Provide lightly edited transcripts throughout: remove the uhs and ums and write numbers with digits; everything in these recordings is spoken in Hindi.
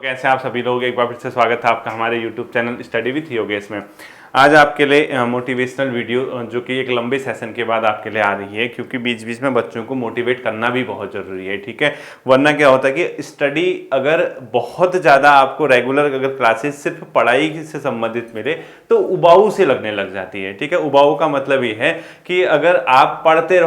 कैसे आप सभी लोग, एक बार फिर से स्वागत है आपका हमारे YouTube channel study with Yogesh में। आज आपके लिए मोटिवेशनल वीडियो जो कि एक लंबे सेशन के बाद आपके लिए आ रही है, क्योंकि बीच बीच में बच्चों को मोटिवेट करना भी बहुत ज़रूरी है। ठीक है, वरना क्या होता है कि स्टडी अगर बहुत ज़्यादा आपको रेगुलर अगर क्लासेस सिर्फ पढ़ाई से संबंधित मिले तो उबाऊ से लगने लग जाती है। ठीक है, उबाऊ का मतलब ये है कि अगर आप पढ़ते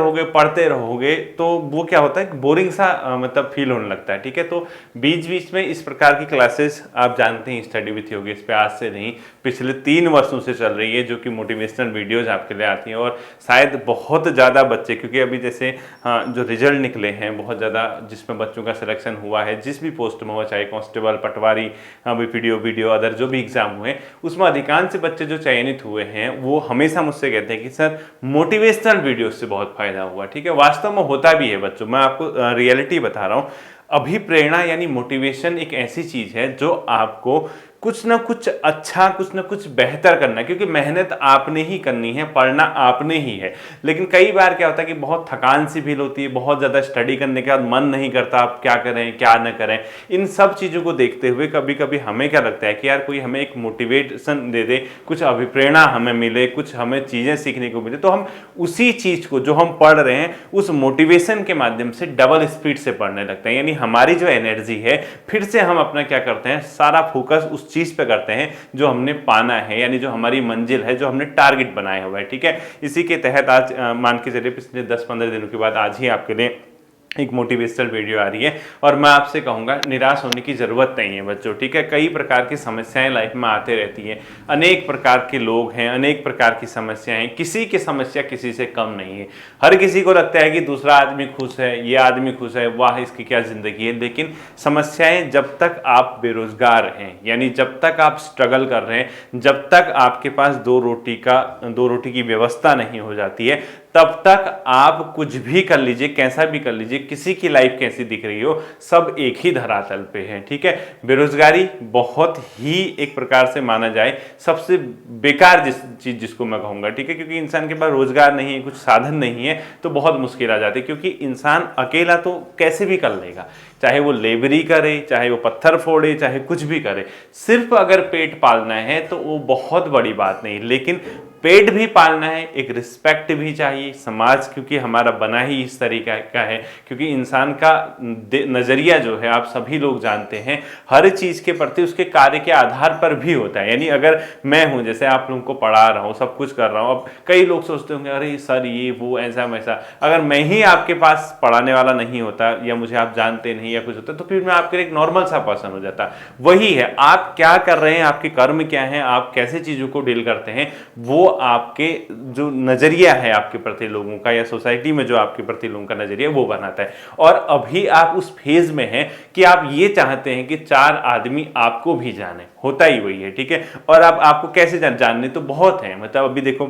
रहोगे तो वो क्या होता है, बोरिंग सा मतलब फील होने लगता है। ठीक है, तो बीच बीच में इस प्रकार की क्लासेस आप जानते हैं स्टडी विथ योगेश पे आज से नहीं पिछले 3 वर्षों से चल रही है, जो कि मोटिवेशनल वीडियोज आपके लिए आती हैं। और शायद बहुत ज़्यादा बच्चे, क्योंकि अभी जैसे जो रिजल्ट निकले हैं बहुत ज़्यादा, जिसमें बच्चों का सिलेक्शन हुआ है जिस भी पोस्ट में हुआ, चाहे कांस्टेबल, पटवारी, वीडियो अदर जो भी एग्जाम हुए, उसमें अधिकांश बच्चे जो चयनित हुए हैं वो हमेशा मुझसे कहते हैं कि सर मोटिवेशनल वीडियो से बहुत फायदा हुआ। ठीक है, वास्तव में होता भी है बच्चों, मैं आपको रियलिटी बता रहा हूँ। अभिप्रेरणा यानी मोटिवेशन एक ऐसी चीज है जो आपको कुछ ना कुछ अच्छा, कुछ ना कुछ बेहतर करना है, क्योंकि मेहनत आपने ही करनी है, पढ़ना आपने ही है। लेकिन कई बार क्या होता है कि बहुत थकान सी फील होती है, बहुत ज़्यादा स्टडी करने के बाद मन नहीं करता आप क्या करें क्या न करें। इन सब चीज़ों को देखते हुए कभी कभी हमें क्या लगता है कि यार कोई हमें एक मोटिवेशन दे दे, कुछ अभिप्रेरणा हमें मिले, कुछ हमें चीज़ें सीखने को मिले, तो हम उसी चीज़ को जो हम पढ़ रहे हैं उस मोटिवेशन के माध्यम से डबल स्पीड से पढ़ने लगते हैं। यानी हमारी जो एनर्जी है, फिर से हम अपना क्या करते हैं, सारा फोकस उस चीज पे करते हैं जो हमने पाना है, यानी जो हमारी मंजिल है, जो हमने टारगेट बनाया हुआ है। ठीक है, इसी के तहत आज मान के चलिए पिछले 10-15 दिनों के बाद आज ही आपके लिए एक मोटिवेशनल वीडियो आ रही है। और मैं आपसे कहूँगा निराश होने की ज़रूरत नहीं है बच्चों। ठीक है, कई प्रकार की समस्याएं लाइफ में आते रहती हैं, अनेक प्रकार के लोग हैं, अनेक प्रकार की समस्याएं हैं, किसी की समस्या किसी से कम नहीं है। हर किसी को लगता है कि दूसरा आदमी खुश है, ये आदमी खुश है, वाह इसकी क्या ज़िंदगी है। लेकिन समस्याएं, जब तक आप बेरोजगार हैं, यानी जब तक आप स्ट्रगल कर रहे हैं, जब तक आपके पास दो रोटी की व्यवस्था नहीं हो जाती है, तब तक आप कुछ भी कर लीजिए, कैसा भी कर लीजिए, किसी की लाइफ कैसी दिख रही हो, सब एक ही धरातल पे है। ठीक है, बेरोजगारी बहुत ही एक प्रकार से माना जाए सबसे बेकार चीज जिसको मैं कहूँगा। ठीक है, क्योंकि इंसान के पास रोजगार नहीं है, कुछ साधन नहीं है, तो बहुत मुश्किल आ जाती है। क्योंकि इंसान अकेला तो कैसे भी कर लेगा, चाहे वो लेबरी करे, चाहे वो पत्थर फोड़े, चाहे कुछ भी करे, सिर्फ अगर पेट पालना है तो वो बहुत बड़ी बात नहीं। लेकिन पेट भी पालना है, एक रिस्पेक्ट भी चाहिए समाज, क्योंकि हमारा बना ही इस तरीका का है। क्योंकि इंसान का नज़रिया जो है आप सभी लोग जानते हैं, हर चीज़ के प्रति उसके कार्य के आधार पर भी होता है। यानी अगर मैं हूँ, जैसे आप लोगों को पढ़ा रहा हूँ, सब कुछ कर रहा हूँ, अब कई लोग सोचते होंगे अरे सर ये वो ऐसा वैसा, अगर मैं ही आपके पास पढ़ाने वाला नहीं होता या मुझे आप जानते नहीं या कुछ होता, तो फिर मैं आपके लिए एक नॉर्मल सा पर्सन हो जाता। वही है, आप क्या कर रहे हैं, आपके कर्म क्या हैं, आप कैसे चीज़ों को डील करते हैं, वो आपके जो नजरिया है आपके प्रति लोगों का, या सोसाइटी में जो आपके प्रति लोगों का नजरिया वो बनाता है। और अभी आप उस फेज में हैं कि आप ये चाहते हैं कि 4 आदमी आपको भी जाने, होता ही वही है। ठीक है, और अब आपको कैसे जानने तो बहुत है, मतलब अभी देखो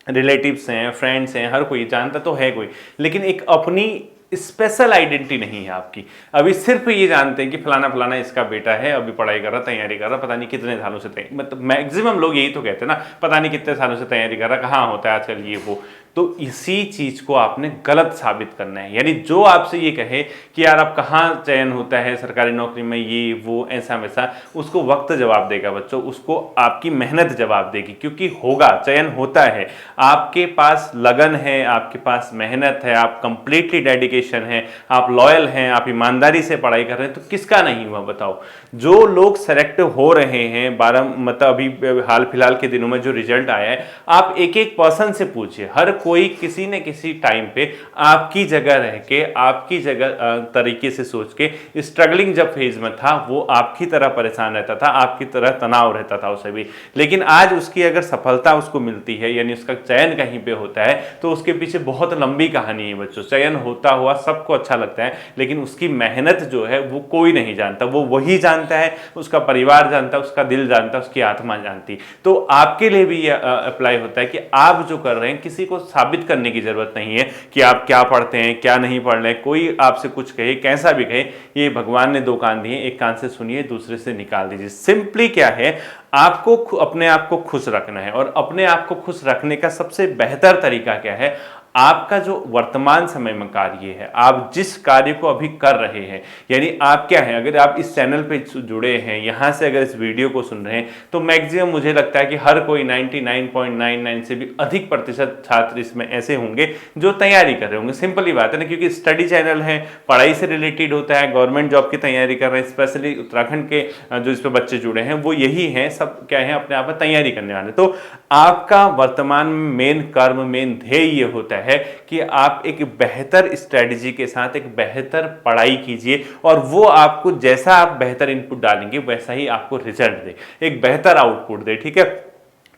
रिलेटिव्स हैं, फ्रेंड्स हैं, हर कोई जानता तो है कोई, लेकिन एक अपनी स्पेशल आइडेंटिटी नहीं है आपकी। अभी सिर्फ ये जानते हैं कि फलाना फलाना इसका बेटा है, अभी पढ़ाई कर रहा, तैयारी कर रहा, पता नहीं कितने सालों से मतलब मैक्सिमम लोग यही तो कहते हैं ना, पता नहीं कितने सालों से तैयारी कर रहा, कहाँ होता है आजकल ये वो। तो इसी चीज को आपने गलत साबित करना है। यानी जो आपसे ये कहे कि यार अब कहाँ चयन होता है सरकारी नौकरी में, ये वो ऐसा वैसा, उसको वक्त जवाब देगा बच्चों, उसको आपकी मेहनत जवाब देगी। क्योंकि होगा, चयन होता है, आपके पास लगन है, आपके पास मेहनत है, आप कंप्लीटली डेडिकेशन है, आप लॉयल हैं, आप ईमानदारी से पढ़ाई कर रहे हैं, तो किसका नहीं हुआ बताओ। जो लोग सेलेक्ट हो रहे हैं 12 मतलब अभी हाल फिलहाल के दिनों में जो रिजल्ट आया है, आप एक एक पर्सन से पूछिए, हर कोई किसी न किसी टाइम पे आपकी जगह रह के, आपकी जगह तरीके से सोच के, स्ट्रगलिंग जब फेज में था वो आपकी तरह परेशान रहता था, आपकी तरह तनाव रहता था उसे भी। लेकिन आज उसकी अगर सफलता उसको मिलती है, यानी उसका चयन कहीं पे होता है, तो उसके पीछे बहुत लंबी कहानी है बच्चों। चयन होता हुआ सबको अच्छा लगता है, लेकिन उसकी मेहनत जो है वो कोई नहीं जानता, वो वही जानता है, उसका परिवार जानता है, उसका दिल जानता है, उसकी आत्मा जानती। तो आपके लिए भी यह अप्लाई होता है कि आप जो कर रहे हैं, किसी को साबित करने की जरूरत नहीं है कि आप क्या पढ़ते हैं क्या नहीं पढ़ रहे हैं। कोई आपसे कुछ कहे, कैसा भी कहे, ये भगवान ने 2 कान दिए, एक कान से सुनिए, दूसरे से निकाल दीजिए। सिंपली क्या है, आपको अपने आप को खुश रखना है, और अपने आप को खुश रखने का सबसे बेहतर तरीका क्या है, आपका जो वर्तमान समय में कार्य है, आप जिस कार्य को अभी कर रहे हैं, यानी आप क्या है, अगर आप इस चैनल पे जुड़े हैं, यहाँ से अगर इस वीडियो को सुन रहे हैं, तो मैक्सिमम मुझे लगता है कि हर कोई 99.99 से भी अधिक प्रतिशत छात्र इसमें ऐसे होंगे जो तैयारी कर रहे होंगे। सिंपली बात है ना, क्योंकि स्टडी चैनल है, पढ़ाई से रिलेटेड होता है, गवर्नमेंट जॉब की तैयारी कर रहे हैं, स्पेशली उत्तराखंड के जो इस पे बच्चे जुड़े हैं वो यही हैं, सब क्या है, अपने आप में तैयारी करने वाले। तो आपका वर्तमान में मेन कर्म, मेन ध्येय ये होता है कि आप एक बेहतर स्ट्रेटजी के साथ एक बेहतर पढ़ाई कीजिए, और वो आपको जैसा आप बेहतर इनपुट डालेंगे वैसा ही आपको रिजल्ट दे, एक बेहतर आउटपुट दे। ठीक है,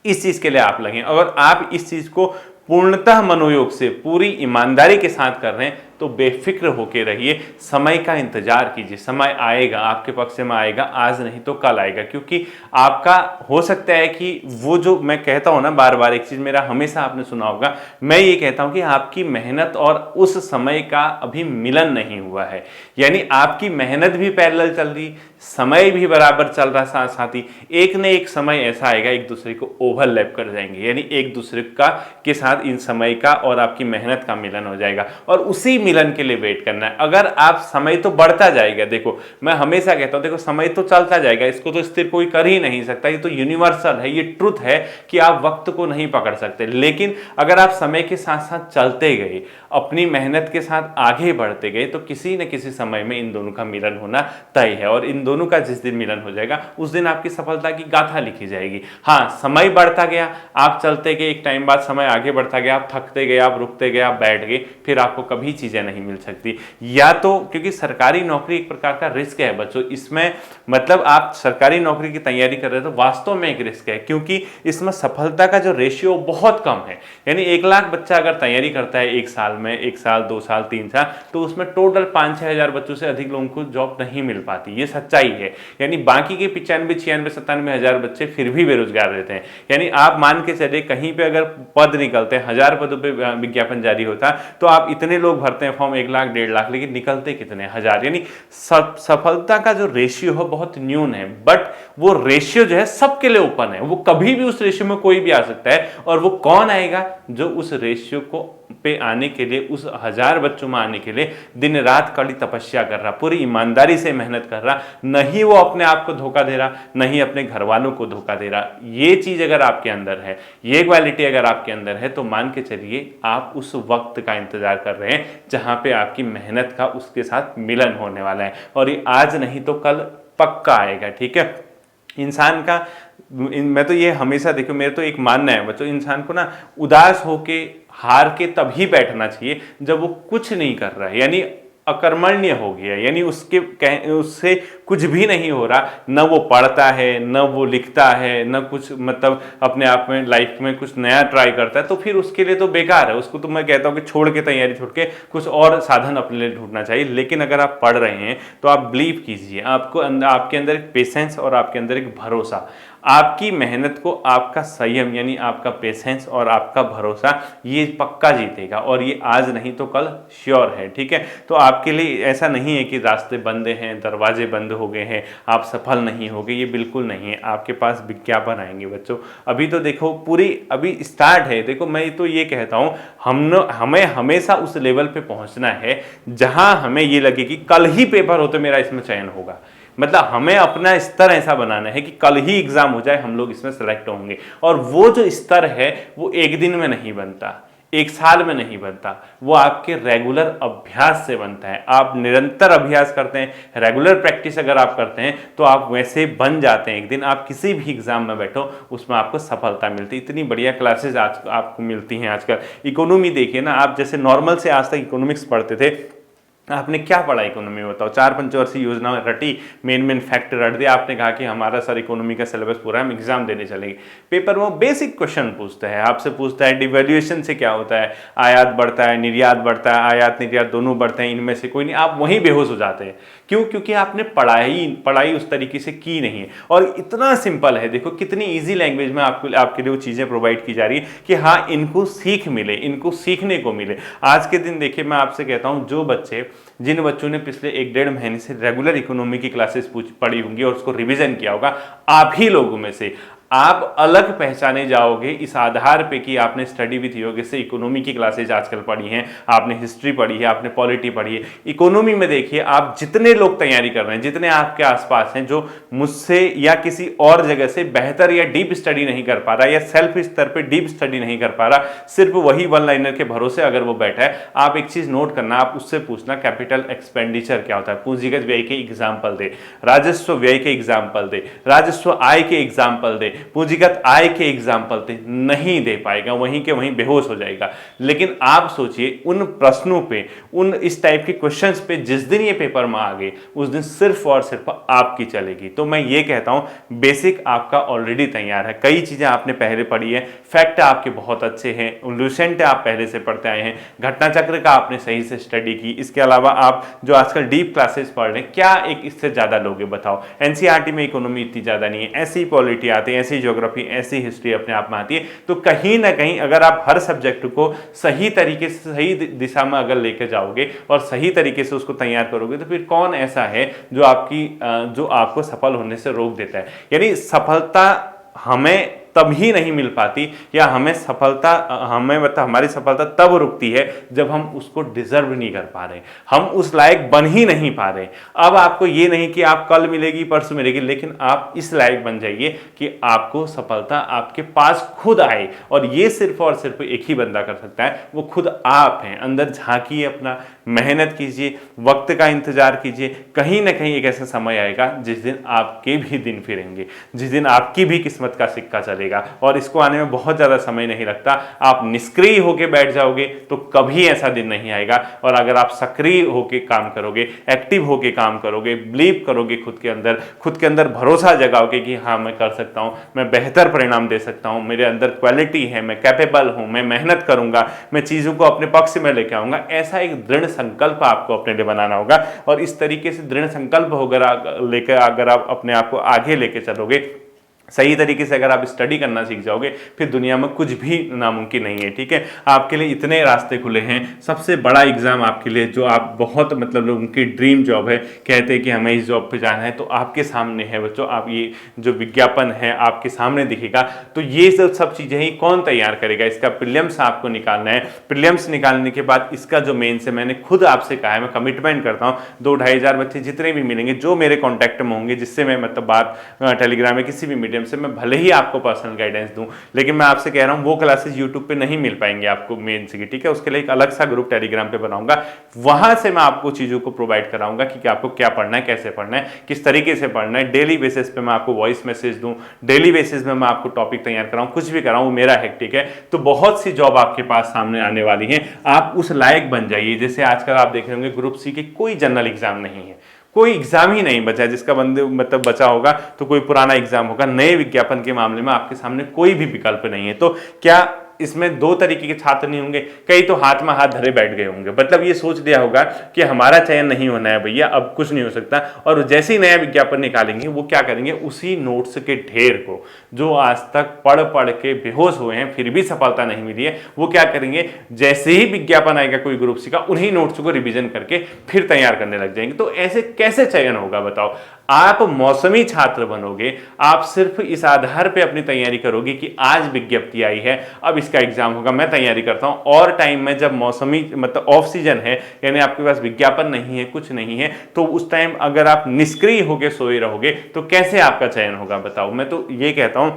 इस चीज के लिए आप लगे। अगर आप इस चीज को पूर्णतः मनोयोग से पूरी ईमानदारी के साथ कर रहे हैं तो बेफिक्र होके रहिए, समय का इंतजार कीजिए, समय आएगा, आपके पक्ष में आएगा, आज नहीं तो कल आएगा। क्योंकि आपका हो सकता है कि वो जो मैं कहता हूं ना बार बार, एक चीज मेरा हमेशा आपने सुना होगा, मैं ये कहता हूं कि आपकी मेहनत और उस समय का अभी मिलन नहीं हुआ है। यानी आपकी मेहनत भी पैरेलल चल रही, समय भी बराबर चल रहा, साथ साथ ही एक न एक समय ऐसा आएगा एक दूसरे को ओवरलैप कर जाएंगे, यानी एक दूसरे का के साथ इन समय का और आपकी मेहनत का मिलन हो जाएगा, और उसी मिलन के लिए वेट करना है। अगर आप, समय तो बढ़ता जाएगा, देखो मैं हमेशा कहता हूं, देखो समय तो चलता जाएगा, इसको तो स्थिर कोई कर ही नहीं सकता, ये तो यूनिवर्सल है, ये ट्रुथ है कि आप वक्त को नहीं पकड़ सकते। लेकिन अगर आप समय के साथ साथ चलते गए, अपनी मेहनत के साथ आगे बढ़ते गए, तो किसी न किसी समय में इन दोनों का मिलन होना तय है, और इन दोनों का जिस दिन मिलन हो जाएगा उस दिन आपकी सफलता की गाथा लिखी जाएगी। हाँ, समय बढ़ता गया, आप चलते गए, एक टाइम बाद समय आगे बढ़ता गया, आप थकते गए, आप रुकते गए, आप बैठ गए, फिर आपको कभी चीजें नहीं मिल सकती। या तो क्योंकि सरकारी नौकरी एक प्रकार का रिस्क है बच्चों, इसमें मतलब आप सरकारी नौकरी की तैयारी कर रहे हो तो वास्तव में एक रिस्क है, क्योंकि इसमें सफलता का जो रेशियो बहुत कम है। यानी 1 लाख बच्चा अगर तैयारी करता है एक साल में, 1 साल 2 साल 3 साल, तो उसमें टोटल 5-6 हजार बच्चों से अधिक लोगों को जॉब नहीं मिल पाती, ये सच्चाई है। यानी बाकी के 95, 96, 97 हजार बच्चे फिर भी बेरोजगार रहते हैं। यानी आप मान के चले, कहीं पे अगर पद निकलते हैं, 1000 पदों पे विज्ञापन जारी होता, तो आप इतने लोग भरते हैं फॉर्म, 1 लाख 1.5 लाख, लेकिन निकलते कितने, 1000। यानी सफलता का जो रेशियो है बहुत न्यून है, बट वो रेशियो जो है सबके लिए ओपन है, वो कभी भी उस रेशियो में कोई भी आ सकता है। और वो कौन आएगा, जो उस रेशियो को पे आने के लिए, उस 1000 बच्चों में आने के लिए दिन रात कड़ी तपस्या कर रहा, पूरी ईमानदारी से मेहनत कर रहा, नहीं वो अपने आप को धोखा दे रहा, नहीं अपने घर वालों को धोखा दे रहा। ये चीज अगर आपके अंदर है, ये क्वालिटी अगर आपके अंदर है, तो मान के चलिए आप उस वक्त का इंतजार कर रहे हैं जहां पे आपकी मेहनत का उसके साथ मिलन होने वाला है, और ये आज नहीं तो कल पक्का आएगा। ठीक है, इंसान का मैं तो ये हमेशा, देखो मेरा तो एक मानना है बच्चों, इंसान को ना उदास होके, हार के तभी बैठना चाहिए जब वो कुछ नहीं कर रहा है, यानी अकर्मण्य हो गया, यानी उससे कुछ भी नहीं हो रहा, न वो पढ़ता है, न वो लिखता है, न कुछ मतलब अपने आप में लाइफ में कुछ नया ट्राई करता है, तो फिर उसके लिए तो बेकार है। उसको तो मैं कहता हूँ कि छोड़ के, तैयारी छोड़ के कुछ और साधन अपने लिए ढूंढना चाहिए। लेकिन अगर आप पढ़ रहे हैं तो आप बिलीव कीजिए, आपको आपके अंदर एक पेशेंस और आपके अंदर एक भरोसा, आपकी मेहनत को आपका संयम, यानी आपका पेशेंस और आपका भरोसा, ये पक्का जीतेगा, और ये आज नहीं तो कल श्योर है। ठीक है, तो आपके लिए ऐसा नहीं है कि रास्ते बंद हैं, दरवाजे बंद हो गए हैं, आप सफल नहीं होगे, ये बिल्कुल नहीं है। आपके पास विज्ञापन आएंगे बच्चों, अभी तो देखो पूरी अभी स्टार्ट है। देखो मैं तो ये कहता हूँ, हमें हमेशा उस लेवल पे पहुंचना है जहां हमें ये लगे कि कल ही पेपर हो तो मेरा इसमें चयन होगा। मतलब हमें अपना स्तर ऐसा बनाना है कि कल ही एग्जाम हो जाए, हम लोग इसमें सेलेक्ट होंगे। और वो जो स्तर है वो एक दिन में नहीं बनता, 1 साल में नहीं बनता, वो आपके रेगुलर अभ्यास से बनता है। आप निरंतर अभ्यास करते हैं, रेगुलर प्रैक्टिस अगर आप करते हैं, तो आप वैसे बन जाते हैं। एक दिन आप किसी भी एग्जाम में बैठो, उसमें आपको सफलता मिलती है। इतनी बढ़िया क्लासेज आज आपको मिलती हैं। आजकल इकोनॉमी देखिए ना, आप जैसे नॉर्मल से आज तक इकोनॉमिक्स पढ़ते थे, आपने क्या पढ़ा इकोनॉमी में बताओ? 4 पंचवर्षीय योजना रटी, मेन फैक्टर रट दिया, आपने कहा कि हमारा सर इकोनॉमी का सिलेबस पूरा है, हम एग्जाम देने चलेंगे। पेपर में बेसिक क्वेश्चन पूछता है, आपसे पूछता है डिवैल्यूएशन से क्या होता है, आयात बढ़ता है, निर्यात बढ़ता है, आयात निर्यात दोनों बढ़ते हैं, इनमें से कोई नहीं, आप वहीं बेहोश हो जाते हैं। क्यों? क्योंकि आपने पढ़ाई उस तरीके से की नहीं है। और इतना सिंपल है, देखो कितनी ईजी लैंग्वेज में आपके लिए वो चीजें प्रोवाइड की जा रही है कि हाँ इनको सीख मिले, इनको सीखने को मिले। आज के दिन देखिए, मैं आपसे कहता हूँ, जो बच्चे, जिन बच्चों ने पिछले 1-1.5 महीने से रेगुलर इकोनॉमी की क्लासेस पढ़ी होंगी और उसको रिवीजन किया होगा, आप ही लोगों में से आप अलग पहचाने जाओगे इस आधार पे कि आपने स्टडी विथ योगेश से इकोनॉमी की क्लासेज आजकल पढ़ी हैं, आपने हिस्ट्री पढ़ी है, आपने पॉलिटी पढ़ी है। इकोनॉमी में देखिए आप जितने लोग तैयारी कर रहे हैं, जितने आपके आसपास हैं जो मुझसे या किसी और जगह से बेहतर या डीप स्टडी नहीं कर पा रहा या सेल्फ स्तर पे डीप स्टडी नहीं कर पा रहा, सिर्फ वही वन लाइनर के भरोसे अगर वो बैठा है, आप एक चीज नोट करना, आप उससे पूछना कैपिटल एक्सपेंडिचर क्या होता है, पूंजीगत व्यय के एग्जाम्पल दे, राजस्व व्यय के एग्जाम्पल दे, राजस्व आय के एग्जाम्पल दे, पूंजीगत आय के एग्जाम्पल दे, नहीं दे पाएगा, वहीं के वहीं बेहोश हो जाएगा। लेकिन आप सोचिए उन प्रश्नों पे, उन इस टाइप के क्वेश्चंस पे जिस दिन ये पेपर में आ गए उस दिन सिर्फ और सिर्फ आपकी चलेगी। तो मैं ये कहता हूं बेसिक आपका ऑलरेडी तैयार है, कई चीजें आपने पहले पढ़ी है, फैक्ट आपके बहुत अच्छे हैं, लूसेंट आप पहले से पढ़ते आए हैं, घटना चक्र का आपने सही से स्टडी की, इसके अलावा आप जो आजकल डीप क्लासेस पढ़ रहे हैं क्या एक इससे ज्यादा लोगे बताओ। एनसीईआरटी में इकोनॉमी इतनी ज्यादा नहीं है, ऐसी पॉलिटी आती है, ऐसी ज्योग्राफी, ऐसी हिस्ट्री अपने आप में आती है। तो कहीं ना कहीं अगर आप हर सब्जेक्ट को सही तरीके से सही दिशा में अगर लेके जाओगे और सही तरीके से उसको तैयार करोगे तो फिर कौन ऐसा है जो आपको सफल होने से रोक देता है। यानी सफलता हमें तभी नहीं मिल पाती या हमें हमारी सफलता तब रुकती है जब हम उसको डिजर्व नहीं कर पा रहे, हम उस लायक बन ही नहीं पा रहे। अब आपको ये नहीं कि आप कल मिलेगी परसों मिलेगी, लेकिन आप इस लायक बन जाइए कि आपको सफलता आपके पास खुद आए, और ये सिर्फ और सिर्फ एक ही बंदा कर सकता है, वो खुद आप हैं। अंदर झांकिए, अपना मेहनत कीजिए, वक्त का इंतजार कीजिए, कहीं ना कहीं एक ऐसा समय आएगा जिस दिन आपके भी दिन फिरेंगे, जिस दिन आपकी भी किस्मत का सिक्का चलेगा। और इसको आने में बहुत ज्यादा समय नहीं लगता। आप निष्क्रिय होकर बैठ जाओगे तो कभी ऐसा दिन नहीं आएगा, और अगर आप सक्रिय होकर काम करोगे, एक्टिव होकर काम करोगे, बिलीव करोगे खुद के अंदर भरोसा जगाओगे कि हाँ मैं कर सकता हूं, मैं बेहतर परिणाम दे सकता हूं, मेरे अंदर क्वालिटी है, मैं कैपेबल हूं, मैं मेहनत करूंगा, मैं चीजों को अपने पक्ष में लेकर आऊंगा, ऐसा एक दृढ़ संकल्प आपको अपने लिए बनाना होगा। और इस तरीके से दृढ़ संकल्प लेकर अगर आप अपने आप को आगे लेके चलोगे, सही तरीके से अगर आप स्टडी करना सीख जाओगे, फिर दुनिया में कुछ भी नामुमकिन नहीं है। ठीक है, आपके लिए इतने रास्ते खुले हैं। सबसे बड़ा एग्जाम आपके लिए जो आप बहुत मतलब लोगों की ड्रीम जॉब है, कहते हैं कि हमें इस जॉब पे जाना है, तो आपके सामने है बच्चों। आप ये जो विज्ञापन है आपके सामने दिखेगा, तो ये सब चीजें ही कौन तैयार करेगा, इसका प्रीलिम्स आपको निकालना है। प्रीलिम्स निकालने के बाद इसका जो मेंस है, मैंने खुद आपसे कहा है, मैं कमिटमेंट करता हूँ 2-2.5 हज़ार बच्चे जितने भी मिलेंगे, जो मेरे कॉन्टैक्ट में होंगे, जिससे मैं मतलब बात टेलीग्राम में किसी भी मीडियम से, मैं भले ही आपको पर्सनल गाइडेंस दूं, लेकिन मैं आपसे कह रहा हूं वो क्लासेस यूट्यूब पे नहीं मिल पाएंगे आपको मेंस की। ठीक है, उसके लिए एक अलग सा ग्रुप टेलीग्राम पे बनाऊंगा, वहां से मैं आपको चीजों को प्रोवाइड कराऊंगा कि आपको क्या पढ़ना है, कैसे पढ़ना है, किस तरीके से पढ़ना है। डेली बेसिस पे मैं आपको वॉइस मैसेज दूं, डेली बेसिस में मैं आपको टॉपिक तैयार कराऊं, कुछ भी कराऊं, मेरा है। ठीक है, तो बहुत सी जॉब आपके पास सामने आने वाली है, आप उस लायक बन जाइए। जैसे आजकल आप देख रहे होंगे ग्रुप सी के कोई जनरल एग्जाम नहीं है, कोई एग्जाम ही नहीं बचा, जिसका बंदे मतलब बचा होगा तो कोई पुराना एग्जाम होगा। नए विज्ञापन के मामले में आपके सामने कोई भी विकल्प नहीं है। तो क्या इसमें 2 तरीके के छात्र नहीं होंगे? कई तो हाथ में हाथ धरे बैठ गए होंगे, मतलब ये सोच लिया होगा कि हमारा चयन नहीं होना है भैया, अब कुछ नहीं हो सकता। और जैसे ही नया विज्ञापन निकालेंगे, वो क्या करेंगे, उसी नोट्स के ढेर को जो आज तक पढ़ पढ़ के बेहोश हुए हैं, फिर भी सफलता नहीं मिली है, वो क्या करेंगे, जैसे ही विज्ञापन आएगा कोई ग्रुप सी का, उन्हीं नोट्स को रिवीजन करके फिर तैयार करने लग जाएंगे। तो ऐसे कैसे चयन होगा बताओ? आप मौसमी छात्र बनोगे, आप सिर्फ इस आधार पे अपनी तैयारी करोगे कि आज विज्ञप्ति आई है, अब इसका एग्जाम होगा, मैं तैयारी करता हूं। और टाइम में जब मौसमी मतलब ऑफ सीजन है, यानी आपके पास विज्ञापन नहीं है, कुछ नहीं है, तो उस टाइम अगर आप निष्क्रिय होकर सोए रहोगे तो कैसे आपका चयन होगा बताओ? मैं तो ये कहता हूं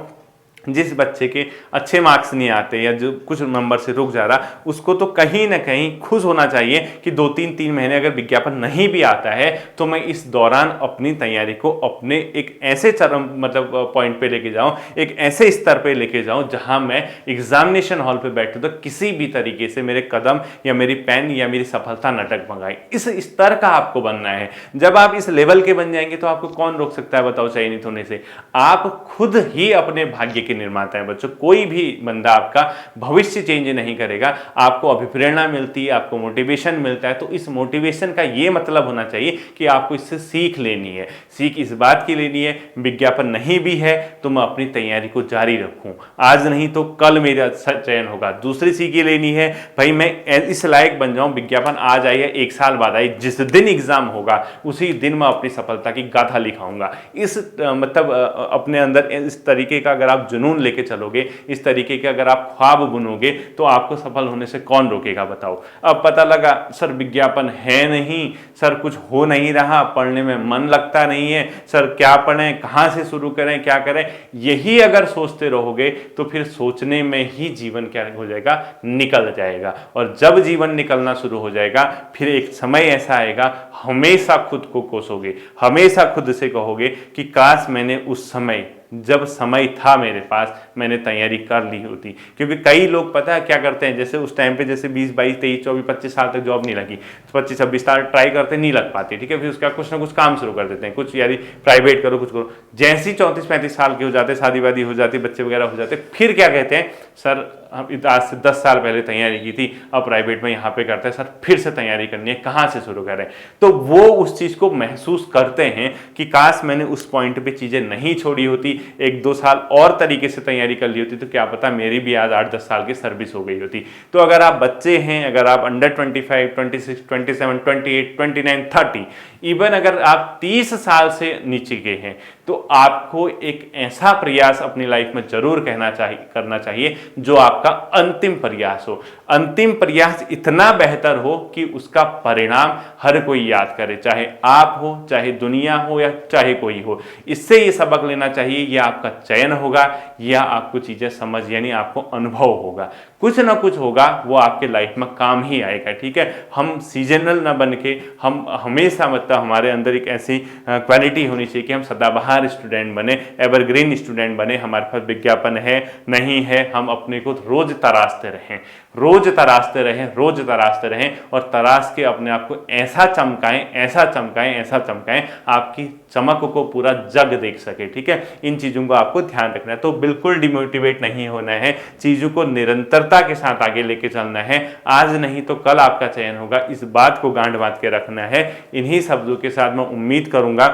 जिस बच्चे के अच्छे मार्क्स नहीं आते या जो कुछ नंबर से रुक जा रहा, उसको तो कहीं ना कहीं खुश होना चाहिए कि 2-3 महीने अगर विज्ञापन नहीं भी आता है तो मैं इस दौरान अपनी तैयारी को अपने एक ऐसे चरम मतलब पॉइंट पे लेके जाऊं, एक ऐसे स्तर पे लेके जाऊं जहां मैं एग्जामिनेशन हॉल पे बैठे तो किसी भी तरीके से मेरे कदम या मेरी पेन या मेरी सफलता न टकमगाए। इस स्तर का आपको बनना है। जब आप इस लेवल के बन जाएंगे तो आपको कौन रोक सकता है बताओ चयनित होने से? आप खुद ही अपने भाग्य के निर्माता हैं बच्चों। कोई भी बंदा आपका भविष्य चेंज नहीं करेगा। आपको अभिप्रेरणा मिलती है, आपको मोटिवेशन मिलता है, तो इस मोटिवेशन का ये मतलब होना चाहिए कि आपको इससे सीख लेनी है। सीख इस बात की लेनी है, विज्ञापन नहीं भी है तो मैं अपनी तैयारी को जारी रखूं, आज नहीं तो कल मेरा चयन होगा। दूसरी सीख ये लेनी है, भाई मैं इस लायक बन जाऊं, विज्ञापन आज आई है, 1 साल बाद आई, जिस दिन एग्जाम होगा उसी दिन मैं अपनी सफलता की गाथा लिखाऊंगा। इस मतलब अपने अंदर इस तरीके का अगर आप जुनून लेके चलोगे, इस तरीके के अगर आप ख्वाब बुनोगे, तो आपको सफल होने से कौन रोकेगा बताओ। अब पता लगा सर विज्ञापन है नहीं, सर कुछ हो नहीं रहा, पढ़ने में मन लगता नहीं है, सर क्या पढ़ें, कहाँ से शुरू करें, क्या करें, यही अगर सोचते रहोगे तो फिर सोचने में ही जीवन क्या हो जाएगा, निकल जाएगा। और जब जीवन निकलना शुरू हो जाएगा, फिर एक समय ऐसा आएगा, हमेशा खुद को कोसोगे, हमेशा खुद से कहोगे कि काश मैंने उस समय, जब समय था मेरे पास, मैंने तैयारी कर ली होती। क्योंकि कई लोग पता है क्या करते हैं, जैसे उस टाइम पे जैसे 20, 22, 23, 24, 25 साल तक जॉब नहीं लगी, 25, 26 साल ट्राई करते नहीं लग पाती, ठीक है, फिर उसका कुछ ना कुछ काम शुरू कर देते हैं, कुछ यानी प्राइवेट करो, कुछ करो। जैसे ही 34, 35 साल के हो जाते, शादी वादी हो जाती, बच्चे वगैरह हो जाते, फिर क्या कहते हैं, सर हम आज से 10 साल पहले तैयारी की थी, अब प्राइवेट में यहाँ पे करते हैं, सर फिर से तैयारी करनी है, कहाँ से शुरू करें। तो वो उस चीज़ को महसूस करते हैं कि काश मैंने उस पॉइंट पे चीज़ें नहीं छोड़ी होती, 1-2 साल और तरीके से तैयारी कर ली होती, तो क्या पता मेरी भी आज 8-10 साल की सर्विस हो गई होती। तो अगर आप बच्चे हैं, अगर आप अंडर 25, 26, 27, 28, 29, 30, इवन अगर आप 30 साल से नीचे के हैं, तो आपको एक ऐसा प्रयास अपनी लाइफ में जरूर करना चाहिए जो आपका अंतिम प्रयास हो। अंतिम प्रयास इतना बेहतर हो कि उसका परिणाम हर कोई याद करे, चाहे आप हो, चाहे दुनिया हो, या चाहे कोई हो। इससे ये सबक लेना चाहिए, यह आपका चयन होगा, या आपको चीजें समझ यानी आपको अनुभव होगा, कुछ ना कुछ होगा, वो आपके लाइफ में काम ही आएगा। ठीक है, हम सीजनल ना बन के, हम हमेशा मतलब हमारे अंदर एक ऐसी क्वालिटी होनी चाहिए कि हम सदाबहार स्टूडेंट बने, एवरग्रीन स्टूडेंट बने। हमारे पास विज्ञापन है नहीं है, हम अपने को रोज तराशते रहें, रोज तराशते रहें, रोज तराशते रहें, और तराश के अपने आप को ऐसा चमकाएं, ऐसा चमकाएं, ऐसा चमकाएं, आपकी चमक को पूरा जग देख सके। ठीक है, इन चीजों को आपको ध्यान रखना है। तो बिल्कुल डिमोटिवेट नहीं होना है, चीजों को निरंतरता के साथ आगे लेके चलना है। आज नहीं तो कल आपका चयन होगा, इस बात को गांठ बांध के रखना है। इन्हीं शब्दों के साथ मैं उम्मीद करूंगा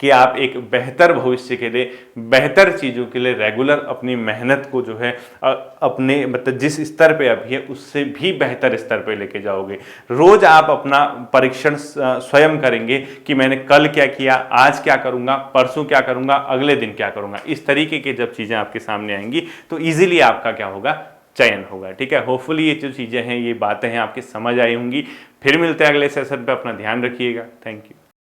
कि आप एक बेहतर भविष्य के लिए, बेहतर चीज़ों के लिए रेगुलर अपनी मेहनत को जो है अपने मतलब जिस स्तर पे अभी है उससे भी बेहतर स्तर पे लेके जाओगे। रोज आप अपना परीक्षण स्वयं करेंगे कि मैंने कल क्या किया, आज क्या करूंगा, परसों क्या करूंगा, अगले दिन क्या करूंगा। इस तरीके की जब चीज़ें आपके सामने आएंगी तो ईजिली आपका क्या होगा, चयन होगा। ठीक है, होपफुली ये जो चीज़ें हैं, ये बातें हैं आपकी समझ आई होंगी। फिर मिलते हैं अगले सेशन पे, अपना ध्यान रखिएगा। Thank you.